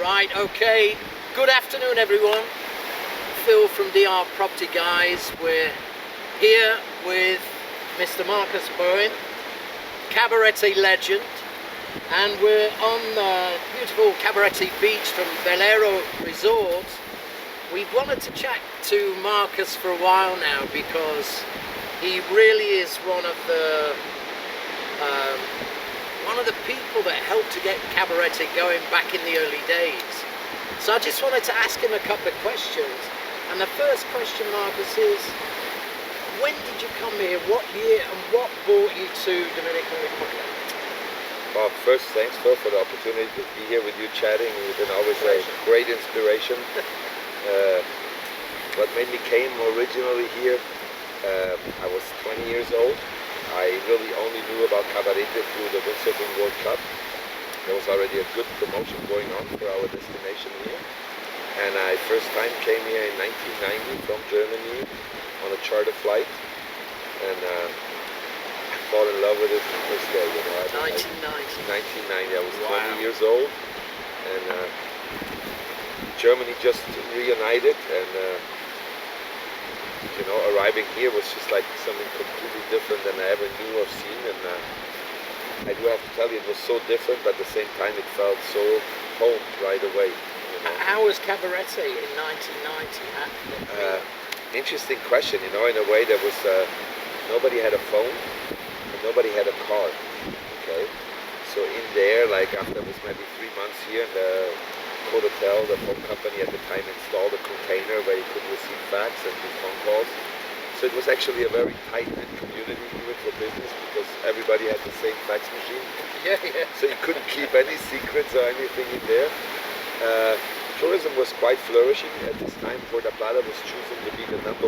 Right, okay. Good afternoon, everyone. Phil from DR Property Guys. We're here with Mr. Marcus Bohm, Cabarete Legend, and we're on the beautiful Cabarete Beach from Velero Resort. We've wanted to chat to Marcus for a while now because he really is one of the people that helped to get Cabarete going back in the early days. So I just wanted to ask him a couple of questions. And the first question, Marcus, is when did you come here? What year and what brought you to Dominican Republic? Well, first, thanks, Phil, for the opportunity to be here with you chatting. You've been always a great inspiration. What made me came originally here, I was 20 years old. I really only knew about Cabarete through the Windsurfing World Cup. There was already a good promotion going on for our destination here. And I first time came here in 1990 from Germany on a charter flight. And I fell in love with it the first day. 1990, I was 20 years old. And Germany just reunited, and arriving here was just like something completely different than I ever knew or seen. And I do have to tell you, it was so different, but at the same time it felt so home right away. How was Cabarete in 1990? Interesting question. In a way, there was nobody had a phone and nobody had a car. Okay, so in there, like after it was maybe 3 months here, the hotel, the phone company at the time installed a container where you could receive fax and do phone calls. So it was actually a very tight-knit community even for business because everybody had the same fax machine. Yeah. So you couldn't keep any secrets or anything in there. Tourism was quite flourishing at this time. Puerto Plata was choosing to be the #1.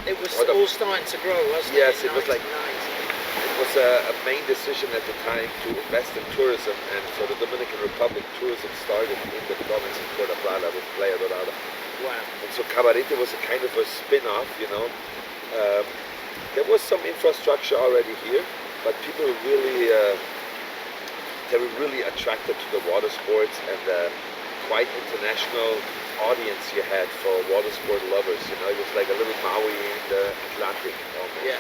It was all starting to grow, wasn't it? Yes, it was like it was a main decision at the time to invest in tourism, and for the Dominican Republic, tourism started in the province of Puerto Plata with Playa Dorada. Wow. And so Cabarete was a kind of a spin-off, There was some infrastructure already here, but people really, they were really attracted to the water sports and the quite international audience you had for water sport lovers. It was like a little Maui in the Atlantic almost. Yeah.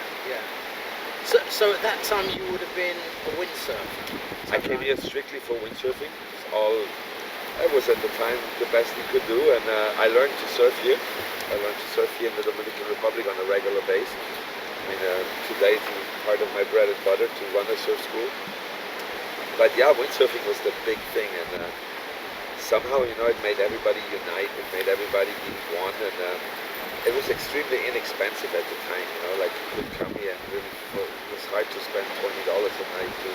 So at that time you would have been a windsurfer? I came here strictly for windsurfing. It was at the time the best you could do, and I learned to surf here. I learned to surf here in the Dominican Republic on a regular basis. Today it's part of my bread and butter to run a surf school. But yeah, windsurfing was the big thing, and somehow, it made everybody unite, it made everybody be one, and it was extremely inexpensive at the time, like you could come here and really, it was hard to spend $20 a night to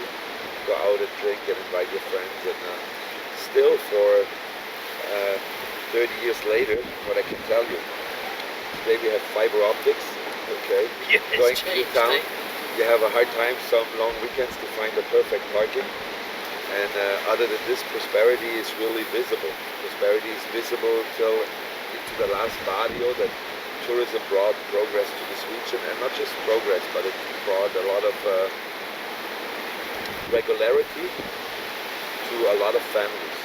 go out and drink and invite your friends, and still for 30 years later, what I can tell you, today we have fiber optics, okay, going through town, you have a hard time some long weekends to find the perfect parking. And other than this, prosperity is really visible. Prosperity is visible until into the last barrio that tourism brought progress to this region, and not just progress, but it brought a lot of regularity to a lot of families.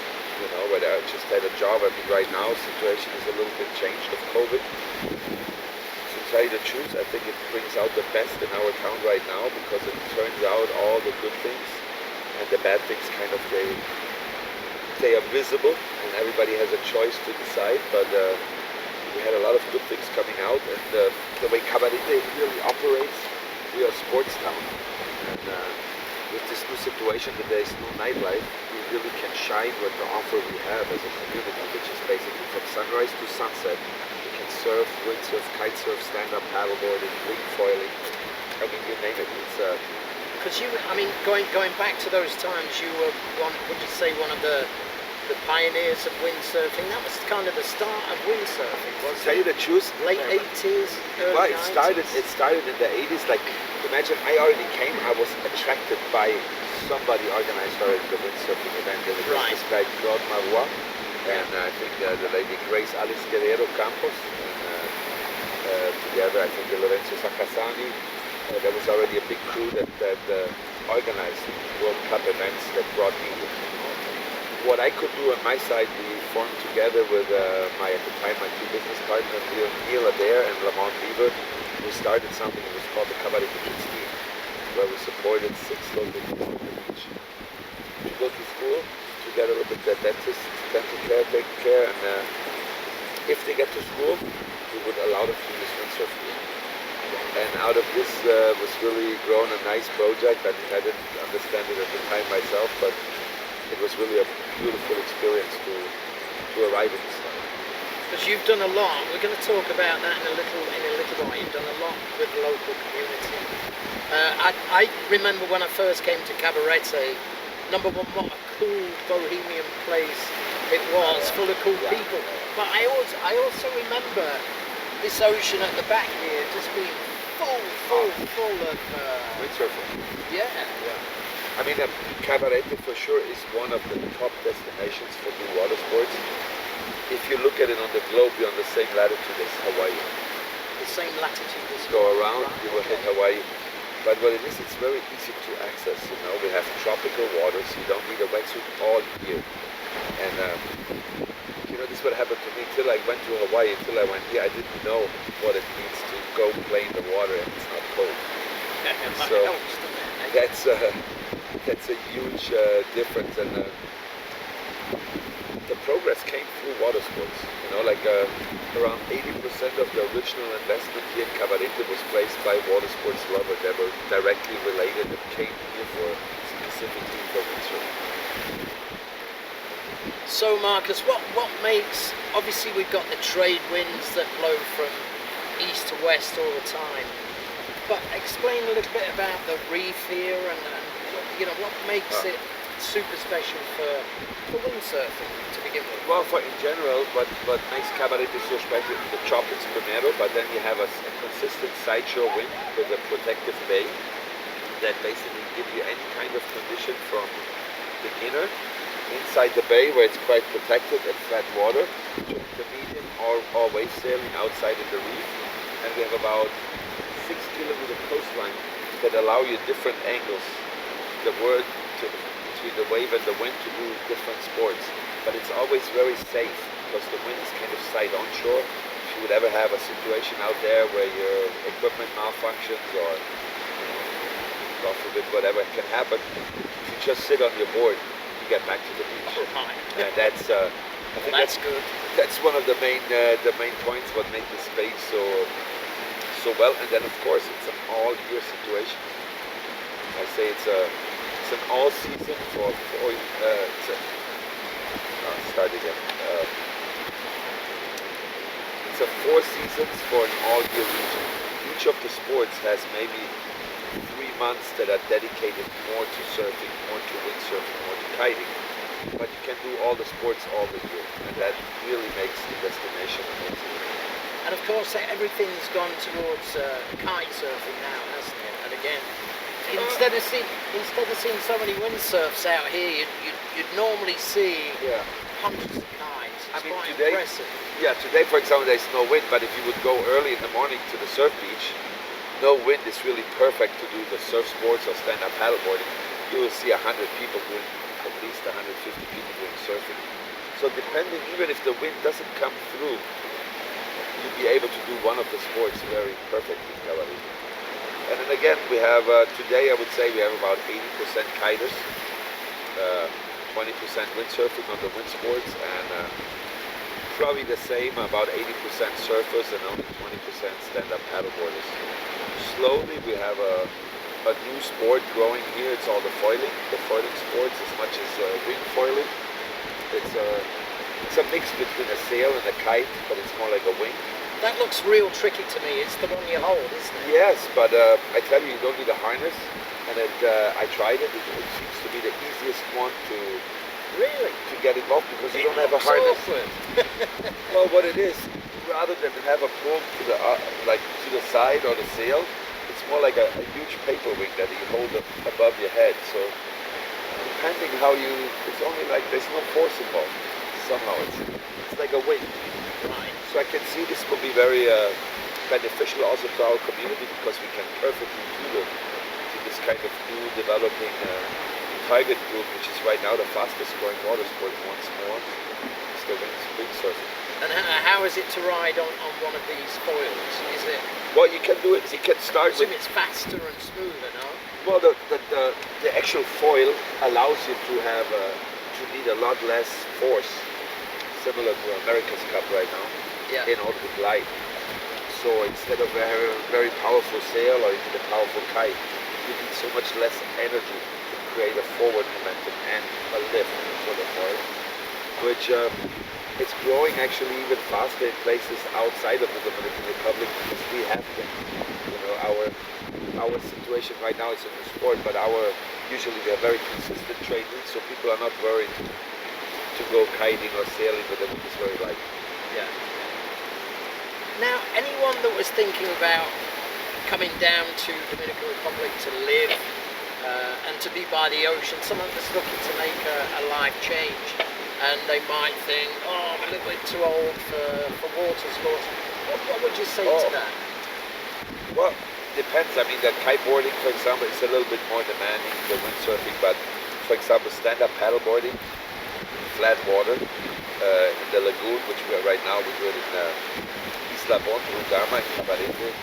Where I just had a job. Right now, the situation is a little bit changed with COVID. To tell you the truth, I think it brings out the best in our town right now because it turns out all the good things. And the bad things kind of, they are visible, and everybody has a choice to decide, but we had a lot of good things coming out, and the way Cabarete really operates, we are a sports town, and with this new situation that there is no nightlife, we really can shine with the offer we have as a community, which is basically from sunrise to sunset. We can surf, windsurf, kite surf, stand-up paddleboarding, wing foiling, you name it. It's because going back to those times, you were would you say one of the pioneers of windsurfing? That was kind of the start of windsurfing, wasn't it? Tell you the truth, late 80s, early 90s. It started in the 80s. Like, imagine I already came. I was attracted by somebody organized already the windsurfing event. There was this guy Claude Marois, and I think the lady Grace Alice Guerrero Campos, and together I think Lorenzo Sacasani. There was already a big crew that organized World Cup events that brought me here. what I could do on my side, we formed together with at the time, my two business partners, Neil Adair and Lamont Beaver. We started something that was called the Cabaret Team, where we supported 6 local kids on the beach to go to school, to get a little bit of dental care taken care, and if they get to school, we would allow them to use windsurfing. And out of this was really grown a nice project. I mean, I didn't understand it at the time myself, but it was really a beautiful experience to arrive in this town. Because you've done a lot. We're going to talk about that in a little while. You've done a lot with the local community. I remember when I first came to Cabarete, number one, what a cool bohemian place it was, full of cool people. But I also remember this ocean at the back here just being full of windsurfing. Yeah. I mean, Cabarete for sure is one of the top destinations for new water sports. If you look at it on the globe, you're on the same latitude as Hawaii. The same latitude as go around, you will hit Hawaii. But what it is, it's very easy to access. You know, we have tropical waters. You don't need a wetsuit all year. And you know, this is what happened to me. Till I went to Hawaii, until I went here, I didn't know what it means to go play in the water and it's not cold. So that's a huge difference. And the progress came through water sports. You know, like around 80% of the original investment here in Cabarete was placed by water sports lovers that were directly related and came here for specifically for windsurfing. So Marcus, what makes, obviously we've got the trade winds that blow from east to west all the time, but explain a little bit about the reef here and you know, what makes it super special for windsurfing to begin with? Well, in general, what makes Cabarete so special is the tropics primero, but then you have a consistent sideshore wind with a protective bay that basically gives you any kind of condition from beginner inside the bay where it's quite protected and flat water to intermediate or wave sailing outside in the reef. And we have about 6-kilometer coastline that allow you different angles, between the wave and the wind to do different sports. But it's always very safe because the wind is kind of side onshore. If you would ever have a situation out there where your equipment malfunctions or, you know, God forbid, whatever can happen, if you just sit on your board, you get back to the beach. And that's I think that's good. That's one of the main points what make the space so well. And then of course it's an all year situation. I say it's an all season start again. It's a 4 seasons for an all year region. Each of the sports has maybe 3 months that are dedicated more to surfing, more to windsurfing, more to kiting. But you can do all the sports all the year, and that really makes the destination amazing. And of course, everything's gone towards kite surfing now, hasn't it? And again, instead of seeing so many windsurfs out here, you'd normally see hundreds of kites. It's quite impressive. Yeah, today, for example, there's no wind, but if you would go early in the morning to the surf beach, no wind is really perfect to do the surf sports or stand-up paddleboarding. You will see 100 people doing, at least 150 people doing surfing. So depending, even if the wind doesn't come through, you'll be able to do one of the sports very perfectly in Cabarete. And then again, we have, today I would say we have about 80% kiters, 20% windsurfing on the wind sports, and probably the same, about 80% surfers and only 20% stand-up paddleboarders. Slowly we have a new sport growing here. It's all the foiling sports as much as wing foiling. It's a mix between a sail and a kite, but it's more like a wing. That looks real tricky to me. It's the one you hold, isn't it? Yes, but I tell you, you don't need a harness. And I tried it. It seems to be the easiest one to get involved because you don't have a harness. Well, what it is, rather than have a plume to the side or the sail, it's more like a huge paper wing that you hold above your head. So depending how it's only like there's no force involved. Somehow it's like a wing. Right. So I can see this will be very beneficial also to our community because we can perfectly tutor to this kind of new developing target group, which is right now the fastest growing water sport once more, is the windsurfing. And how is it to ride on one of these foils? Is it? Well, you can do it. You can start with. It's faster and smoother, no? Well, the actual foil allows you to have to need a lot less force, similar to America's Cup right now, in order to glide. So instead of a very powerful sail or even a powerful kite, you need so much less energy to create a forward momentum and a lift for the foil, which it's growing actually even faster in places outside of the Dominican Republic because we have them. You know, our situation right now is a new sport, but usually we have very consistent training, so people are not worried to go kiting or sailing with them. It's very light. Yeah. Now, anyone that was thinking about coming down to Dominican Republic to live and to be by the ocean, someone that's looking to make a life change, and they might think, oh, I'm a little bit too old for water sports. What would you say to that? Well, depends. I mean, the kiteboarding, for example, is a little bit more demanding than windsurfing, but for example, stand-up paddleboarding, flat water, in the lagoon, which we are right now, we do it in Isla Bohm, in Cabarete.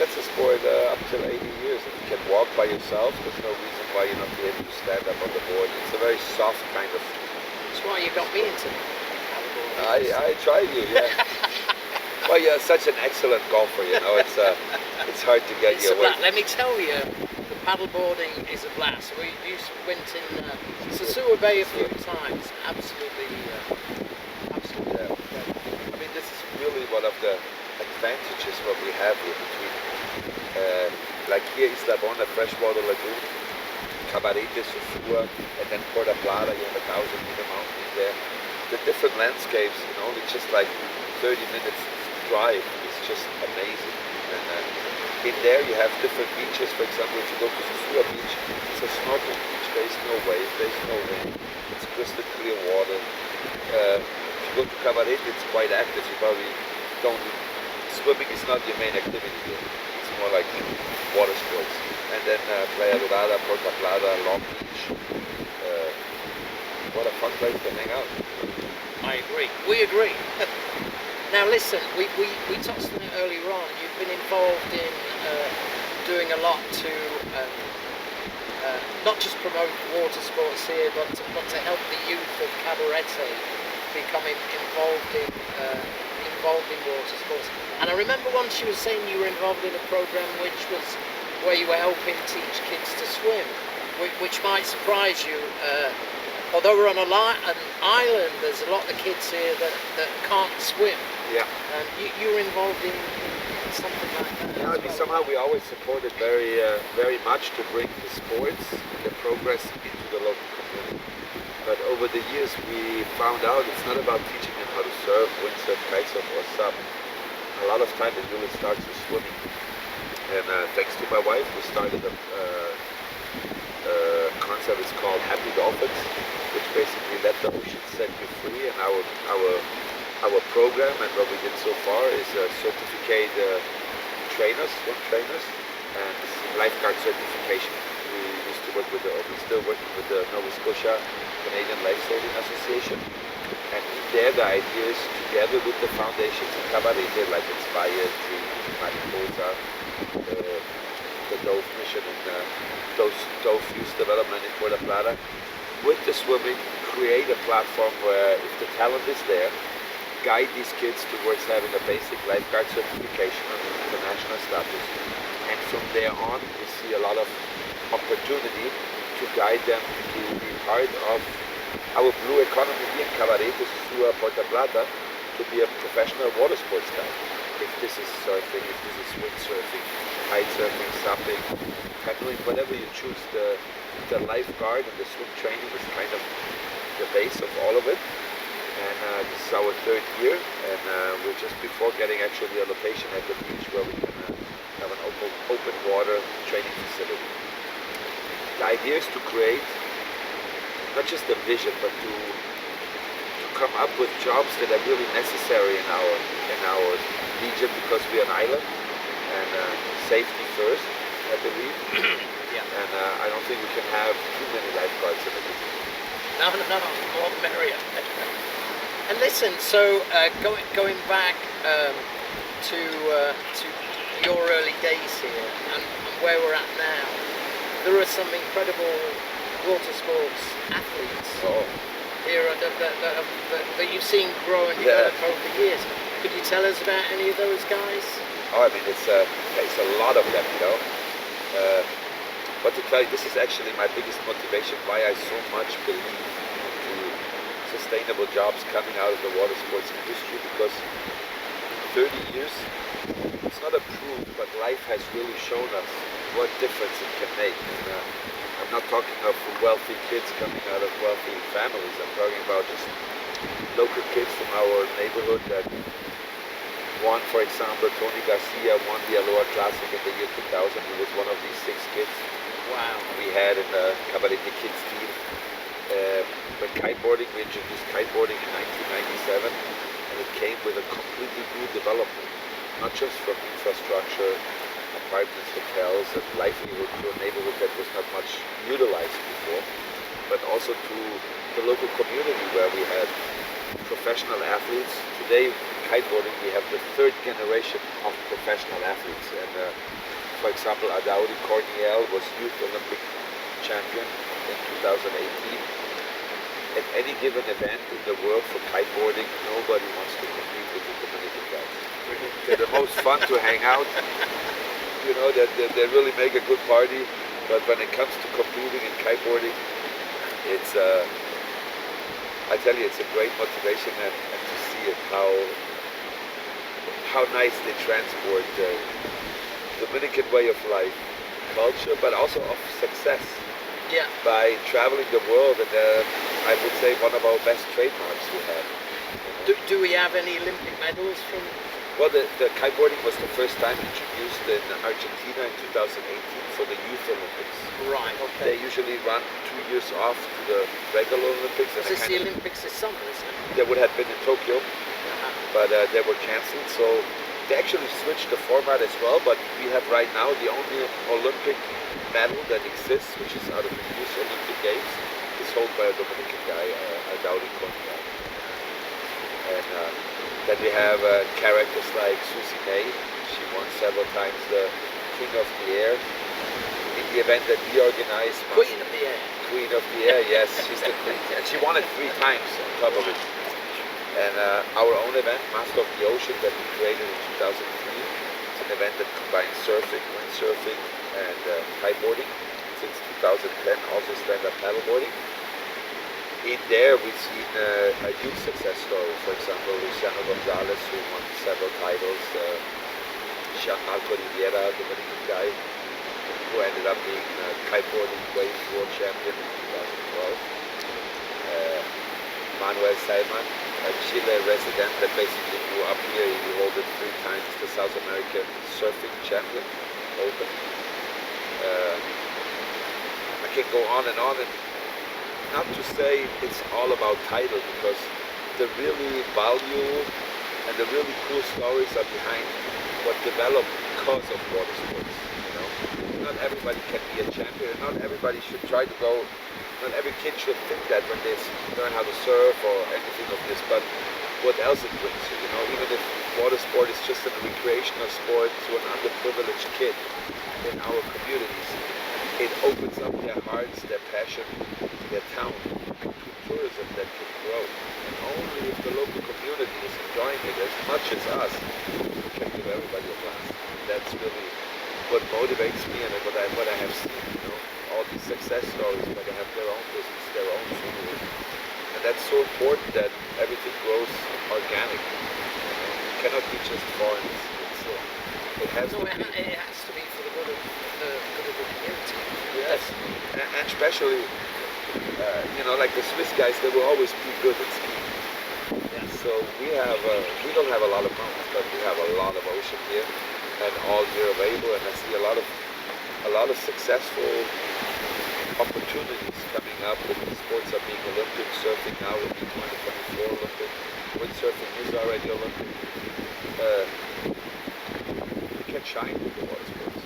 That's a sport up till 80 years, and you can walk by yourself. There's no reason why you're not be able to stand up on the board. It's a very soft kind of. That's why you got me into paddleboarding. I tried you, yeah. Well, you're such an excellent golfer, you know. It's hard to get you away. Let me tell you, the paddleboarding is a blast. We went in Sosua Bay a few times. Absolutely. Yeah. I mean, this is really one of the advantages what we have here between, like here Isla Bohm, a freshwater lagoon, Cabarete, Sosua, and then Puerto Plata, you have 1,000-meter mountain there. The different landscapes, you know, it's just like 30 minutes drive is just amazing. And in there you have different beaches. For example, if you go to Sosua Beach, it's a snorkeling beach. There is no wave, there is no wind. It's crystal clear water. If you go to Cabarete, it's quite active. You probably don't. Swimming is not your main activity here. It's more like water sports. And then Playa Dorada, Puerto Plata, Long Beach. What a fun place to hang out. I agree. We agree. Now listen, we touched on it earlier on. You've been involved in doing a lot to not just promote water sports here, but to help the youth of Cabarete become involved in water sports. And I remember once you were saying you were involved in a program which was where you were helping teach kids to swim, which might surprise you. Although we're on an island, there's a lot of kids here that can't swim. Yeah. And you were involved in something like that. Yeah, I mean, somehow we always supported very much to bring the sports and the progress into the local community. But over the years we found out it's not about teaching them how to surf, windsurf, kitesurf or SUP. A lot of time it really starts with swimming. And thanks to my wife, we started a concept. It's called Happy Dolphins, which basically let the ocean set you free. And our program and what we did so far is certificate trainers, swim trainers, and lifeguard certification. We used to work with we're still working with the Nova Scotia Canadian Lifesaving Association. And there the idea is together with the foundations in Cabarete, like Inspire, Dream, Mariposa, the Dove Mission and Dove Youth Development in Puerto Plata, with the swimming, create a platform where if the talent is there, guide these kids towards having a basic lifeguard certification on an international status. And from there on, we see a lot of opportunity to guide them to be part of our blue economy here in Cabarete, Sosua, Puerto Plata, to be a professional water sports guide. If this is surfing, if this is windsurfing, kite surfing, supping, canoeing, whatever you choose, the lifeguard and the swim training is kind of the base of all of it. And this is our third year, and we're just before getting actually a location at the beach where we can have an open water training facility. The idea is to create not just a vision, but to come up with jobs that are really necessary in our region, because we're an island, and safety first, I believe. Yeah. and I don't think we can have too many lifeguards in the beach. No, more the merrier. And listen, so going back to your early days here and where we're at now, there are some incredible water sports athletes here that you've seen grow and develop over the years. Could you tell us about any of those guys? Oh, I mean, it's a lot of them, you know. But to tell you, this is actually my biggest motivation why I so much believe into sustainable jobs coming out of the water sports industry, because in 30 years, it's not approved, but life has really shown us what difference it can make. And, I'm not talking of wealthy kids coming out of wealthy families. I'm talking about just local kids from our neighborhood that won, for example, Tony Garcia won the Aloha Classic in the year 2000. He was one of these 6 kids. Wow. We had in the Cabarete Kids team. When kiteboarding, we introduced kiteboarding in 1997, and it came with a completely new development, not just from infrastructure, apartments, hotels, and livelihood to a neighborhood that was not much utilized before, but also to the local community where we had professional athletes. Today, kiteboarding, we have the 3rd generation of professional athletes. And for example, Adaudi Corniel was Youth Olympic champion in 2018. At any given event in the world for kiteboarding, nobody wants to compete with the Dominican guys. They're the most fun to hang out. You know, they really make a good party. But when it comes to competing in kiteboarding, it's I tell you, it's a great motivation, and to see it, how nice they transport the Dominican way of life, culture, but also of success. Yeah. By traveling the world, and I would say one of our best trademarks we have. You know? Do we have any Olympic medals from? Well, the kiteboarding was the first time introduced in Argentina in 2018 for the Youth Olympics. Right. Okay. They usually run 2 years off to the regular Olympics. Is this the Olympics this summer, isn't it? They would have been in Tokyo, but they were cancelled. So they actually switched the format as well. But we have right now the only Olympic medal that exists, which is out of the Youth Olympic Games, is held by a Dominican guy, Adaudi Corniel. And then we have characters like Susie May. She won several times the King of the Air in the event that we organized. Queen of the Air. Queen of the Air, yes, she's the queen, and she won it 3 times on top of it. And our own event, Master of the Ocean, that we created in 2003, it's an event that combines surfing, windsurfing, and kiteboarding. Since 2010, also stand-up paddleboarding. In there, we've seen a huge success story. For example, Luciano Gonzalez, who won several titles. Gianmarco Riviera, the Dominican guy, who ended up being kiteboarding waves world champion in 2012. Manuel Selman, a Chile resident that basically grew up here. He held it 3 times the South American surfing champion, open. I can go on, and not to say it's all about title, because the really value and the really cool stories are behind what developed because of water sports. You know, not everybody can be a champion, and not everybody should try to go. Not every kid should think that when they learn how to surf or anything of this, but what else it brings you. You know, even if water sport is just a recreational sport to an underprivileged kid in our communities, it opens up their hearts, their passion, their town to tourism that can grow. And only if the local community is enjoying it as much as us, we can give everybody a blast. That's really what motivates me, and what I have seen. You know, all these success stories where they have their own business, their own food, and that's so important that everything grows organic. You know, it cannot be just foreign. It has to be. It has to be for the good of the community. Yes, and especially, you know, like the Swiss guys, they will always be good at skiing. Yes. So we don't have a lot of mountains, but we have a lot of ocean here, and all year available. And I see a lot of successful opportunities coming up. With the sports are being Olympic. Surfing now will be 2024 Olympic. Windsurfing is already Olympic. We can shine with the water sports.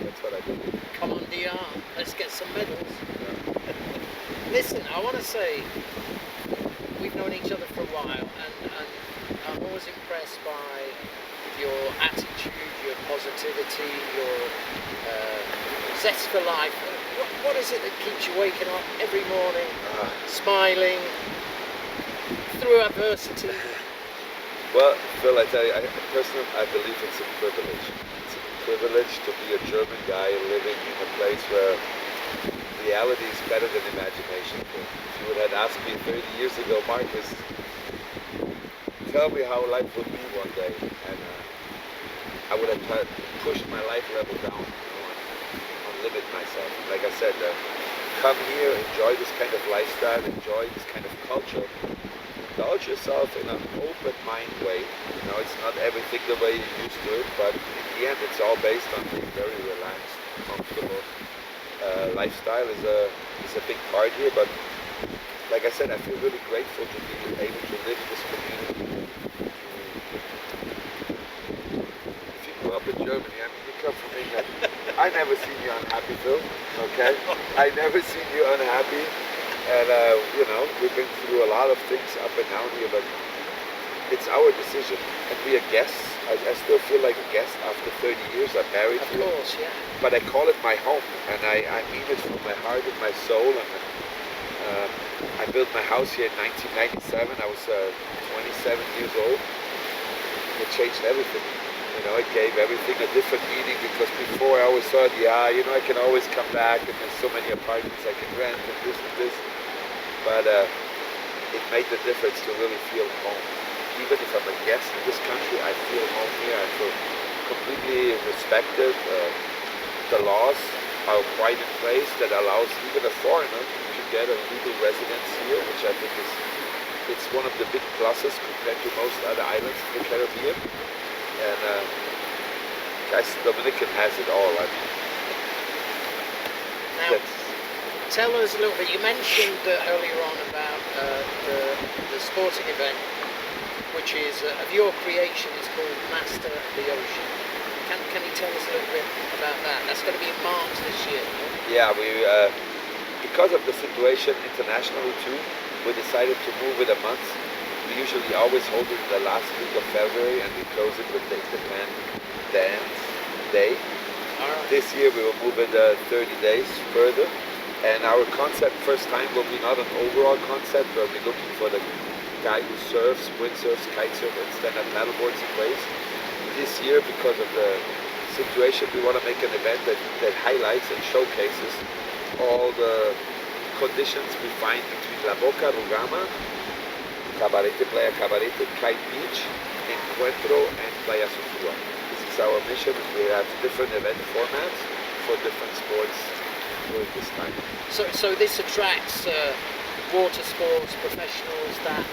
That's what I believe. Come on, DR. Let's get some medals. Yeah. Listen, I want to say we've known each other for a while, and I'm always impressed by your attitude, your positivity, your zest for life. What is it that keeps you waking up every morning, smiling through adversity? Well, Phil, I tell you, personally, I believe it's a privilege. It's a privilege to be a German guy living in a place where reality is better than imagination. If you would have asked me 30 years ago, Marcus, tell me how life would be one day, and I would have pushed my life level down, and limit myself. Like I said, come here, enjoy this kind of lifestyle, enjoy this kind of culture. Indulge yourself in an open mind way. You know, it's not everything the way you used to it, but in the end, it's all based on being very relaxed, comfortable. Lifestyle is a big part here, but like I said, I feel really grateful to be able to live in this community. If you grew up in Germany, I mean, you come from England. I never seen you unhappy, Phil. Okay, I never seen you unhappy. And, you know, we've been through a lot of things up and down here, but it's our decision. And we are guests. I still feel like a guest after 30 years. I'm married here. Of course, yeah. But I call it my home, and I mean it from my heart and my soul. And I built my house here in 1997. I was 27 years old. It changed everything. You know, it gave everything a different meaning, because before I always thought, yeah, you know, I can always come back, and there's so many apartments I can rent and this and this. But it made the difference to really feel home. Even if I'm a guest in this country, I feel home here. I feel completely respected. The laws are quite in place that allows even a foreigner to get a legal residence here, which I think it's one of the big pluses compared to most other islands in the Caribbean. And guys, Dominican has it all. I mean, now, tell us a little bit. You mentioned earlier on about the sporting event, which is of your creation. It's called Master of the Ocean. Can you tell us a little bit about that? That's going to be in March this year. Yeah, we because of the situation internationally too, we decided to move it a month. We usually always hold it the last week of February, and we close it with the Independence Day. Right. This year we will move it 30 days further, and our concept first time will be not an overall concept where we're looking for the guy who surfs, windsurfs, kite surfs, and stand-up paddleboards in waves. This year, because of the situation, we want to make an event that highlights and showcases all the conditions we find between La Boca, Rugama, Cabarete, Playa Cabarete, Kite Beach, Encuentro, and Playa Sofua. This is our mission. We have different event formats for different sports during this time. So this attracts water sports professionals that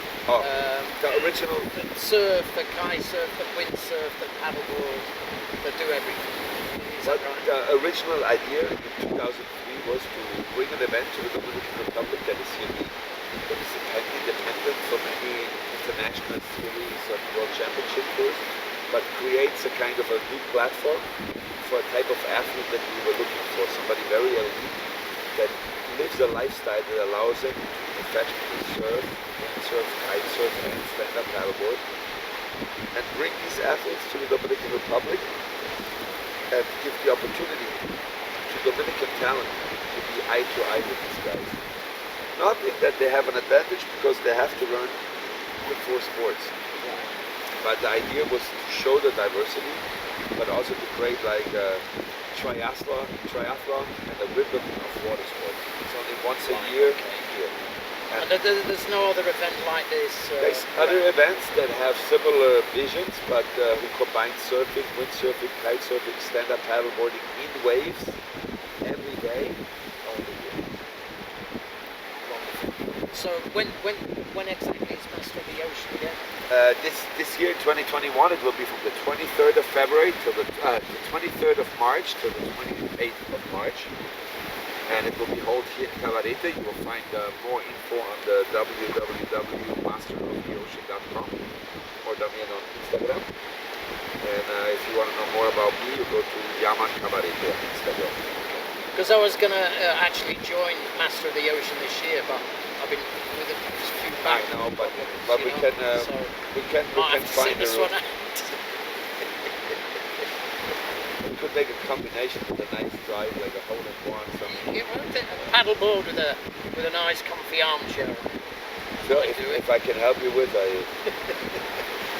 the original surf, that kite surf, that windsurf, that paddleboard, that do everything. Is that right? The original idea in 2003 was to bring an event to the Dominican Republic that is unique, that is independent from any international series of world championship tours, but creates a kind of a new platform for a type of athlete that we were looking for, somebody very elite that lives a lifestyle that allows him to professionally surf, windsurf, kite surf, and stand-up paddleboard, and bring these athletes to the Dominican Republic and give the opportunity to Dominican talent to be eye to eye with these guys. Not in that they have an advantage because they have to learn the four sports, but the idea was to show the diversity, but also to create like a triathlon and a ribbon of water sports. It's only once a year here. And there's no other event like this? There's other events that have similar visions, but who combine surfing, windsurfing, kite surfing, stand-up paddleboarding in waves every day, only here. So when exactly is Master of the Ocean again? This year, 2021, it will be from the 23rd of February to the 23rd of March to the 28th of March. And it will be held here in Cabarete. You will find more info on the www.masteroftheocean.com or Damian on Instagram. And if you want to know more about me, you go to Yaman Cabarete on Instagram. Because I was going to actually join Master of the Ocean this year, but I've been with a few I back. know, but problems, we you can know, so we can might have to find sit a this route. one out. We could make a combination with a nice drive, like a hole in one, something. You want a paddleboard with a nice comfy armchair. So I do it. if I can help you with, I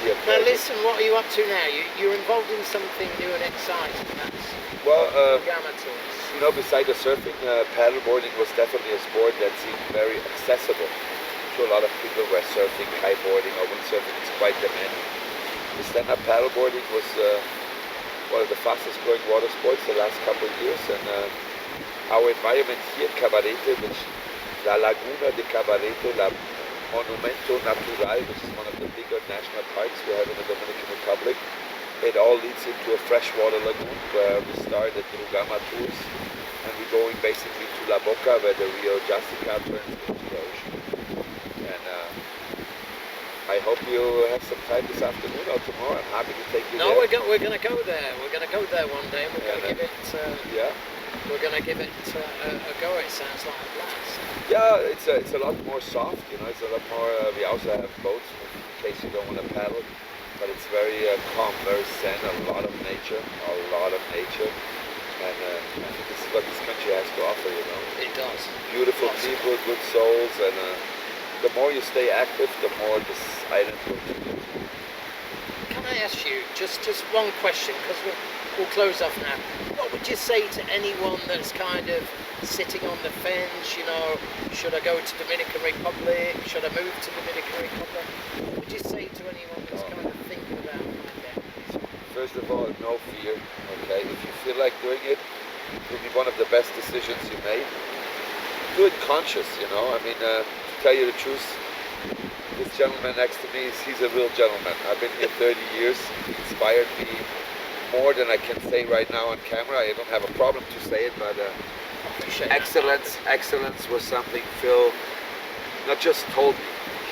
be a Now pleasure. listen, what are you up to now? You're involved in something new and exciting. That's Well, Gamma Tours. you know, beside the surfing, paddleboarding was definitely a sport that seemed very accessible to a lot of people. Where surfing, kiteboarding, or windsurfing is quite demanding. The stand-up paddleboarding was one of the fastest growing water sports the last couple of years, and our environment here at Cabarete, which La Laguna de Cabarete, La Monumento Natural, which is one of the bigger national parks we have in the Dominican Republic, it all leads into a freshwater lagoon where we start at Rugama Tours, and we're going basically to La Boca, where the Rio Jastica turns into the ocean. And I hope you have some time this afternoon or tomorrow. I'm happy to take you No, there. we're going to go there. We're going to go there one day. We're going to give it. Yeah. We're going to give it a go. It sounds like a blast. Yeah, it's a lot more soft, you know. It's a lot more. We also have boats in case you don't want to paddle, but it's very calm, very zen. A lot of nature, and I think this is what this country has to offer, you know. It does. Beautiful Lots of people, good souls, and the more you stay active, the more this island will give you. Can I ask you just one question, because we'll close off now. What would you say to anyone that's kind of sitting on the fence, you know, should I go to Dominican Republic, should I move to Dominican Republic? What would you say to anyone that's kind of thinking about that? First of all, no fear, okay? If you feel like doing it, it will be one of the best decisions you made. Do it conscious, you know? I mean, to tell you the truth, this gentleman next to me, he's a real gentleman. I've been here 30 years. He inspired me more than I can say right now on camera. I don't have a problem to say it, but Appreciate that. excellence was something Phil not just told me,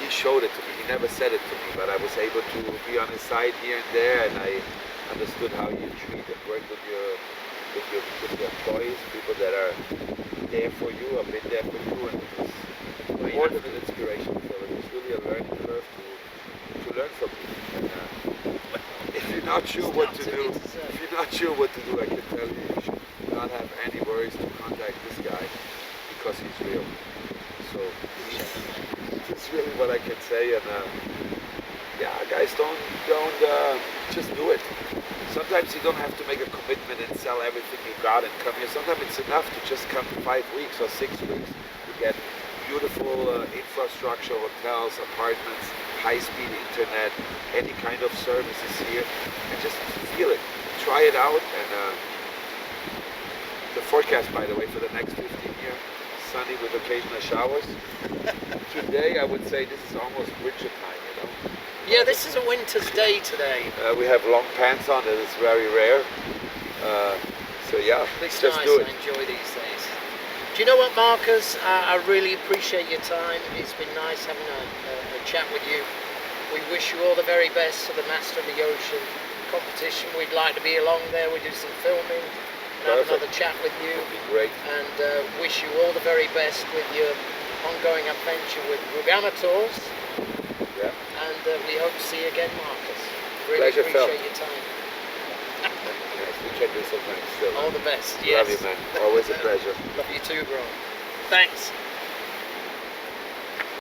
he showed it to me. He never said it to me, but I was able to be on his side here and there, and I understood how you treat and work with your employees, people that are there for you, have been there for you, and it was more than an inspiration. So it was really a learning curve to learn from you. And, if you're not sure what to do, I can tell you, you should not have any worries to contact this guy because he's real. So that's really what I can say. And yeah, guys, don't just do it. Sometimes you don't have to make a commitment and sell everything you got and come here. Sometimes it's enough to just come 5 weeks or 6 weeks. You get beautiful infrastructure, hotels, apartments, high-speed internet, any kind of services here, and just feel it. Try it out. And the forecast, by the way, for the next 15 years, sunny with occasional showers. Today, I would say this is almost winter time, you know. Yeah, this is a winter's day today. We have long pants on. It is very rare. So yeah, It's just nice. do it. I enjoy these days. Do you know what, Marcus? I really appreciate your time. It's been nice having a chat with you. We wish you all the very best for the Master of the Ocean competition. We'd like to be along there. We do some filming and have another chat with you. It'd be great. And wish you all the very best with your ongoing adventure with Rugama Tours. Yeah. And we hope to see you again, Marcus. Really Pleasure, Phil. appreciate your time. Yes, we can do sometimes still. All the best. Love you, man. Always a pleasure. Love you too, bro. Thanks.